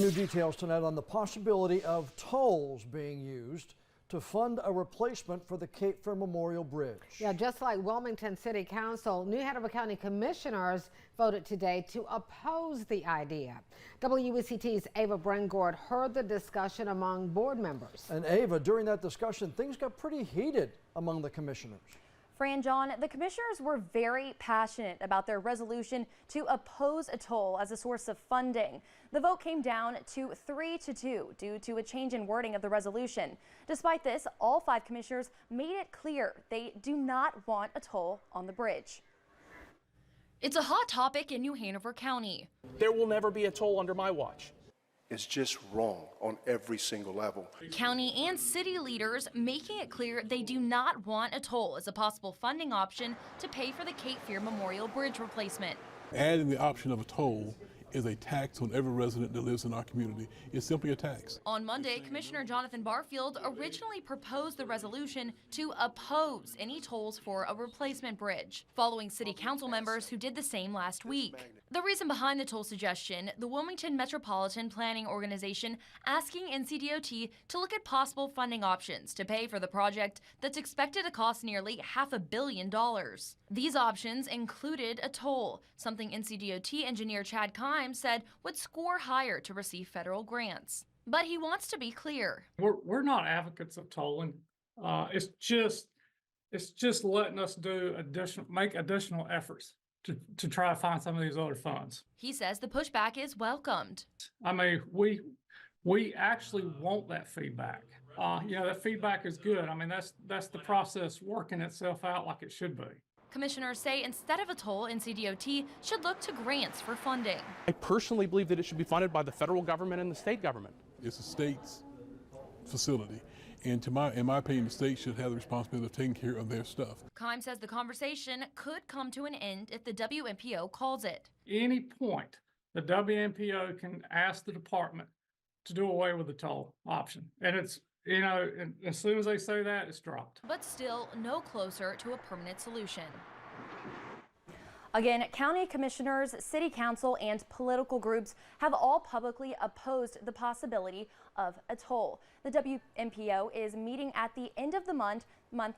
New details tonight on the possibility of tolls being used to fund a replacement for the Cape Fear Memorial Bridge. Yeah, just like Wilmington City Council, New Hanover County Commissioners voted today to oppose the idea. WECT's Ava Brengord heard the discussion among board members. And Ava, during that discussion, things got pretty heated among the commissioners. Fran, John, the commissioners were very passionate about their resolution to oppose a toll as a source of funding. The vote came down to 3-2 due to a change in wording of the resolution. Despite this, all 5 commissioners made it clear they do not want a toll on the bridge. It's a hot topic in New Hanover County. There will never be a toll under my watch. It's just wrong on every single level. County and city leaders making it clear they do not want a toll as a possible funding option to pay for the Cape Fear Memorial Bridge replacement. Adding the option of a toll is a tax on every resident that lives in our community. It's simply a tax. On Monday, Commissioner Jonathan Barfield originally proposed the resolution to oppose any tolls for a replacement bridge, following city council members who did the same last week. The reason behind the toll suggestion, the Wilmington Metropolitan Planning Organization asking NCDOT to look at possible funding options to pay for the project that's expected to cost nearly $500 million. These options included a toll, something NCDOT engineer Chad Kimes said would score higher to receive federal grants. But he wants to be clear. We're not advocates of tolling. It's just letting us make additional efforts to try to find some of these other funds. He says the pushback is welcomed. I mean, we actually want that feedback. That feedback is good. I mean, that's the process working itself out like it should be. Commissioners say instead of a toll, NCDOT should look to grants for funding. I personally believe that it should be funded by the federal government and the state government. It's a state's facility, and in my opinion, the state should have the responsibility of taking care of their stuff. Kimes says the conversation could come to an end if the WMPO calls it. Any point, the WMPO can ask the department to do away with the toll option, and it's and as soon as they say that, it's dropped. But still no closer to a permanent solution. Again, county commissioners, city council, and political groups have all publicly opposed the possibility of a toll. The WMPO is meeting at the end of the month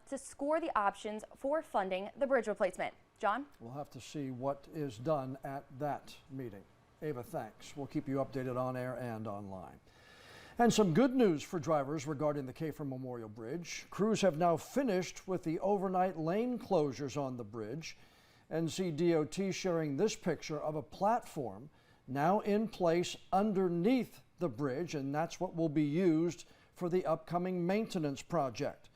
to score the options for funding the bridge replacement. John? We'll have to see what is done at that meeting. Ava, thanks. We'll keep you updated on air and online. And some good news for drivers regarding the Cape Fear Memorial Bridge. Crews have now finished with the overnight lane closures on the bridge. NCDOT sharing this picture of a platform now in place underneath the bridge, and that's what will be used for the upcoming maintenance project.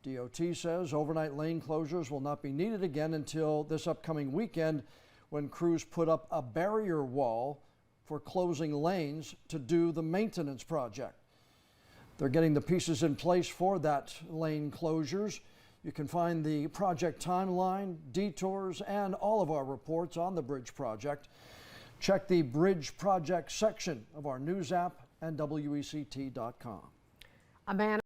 DOT says overnight lane closures will not be needed again until this upcoming weekend, when crews put up a barrier wall for closing lanes to do the maintenance project. They're getting the pieces in place for that lane closures. You can find the project timeline, detours, and all of our reports on the bridge project. Check the bridge project section of our news app and WECT.com. A man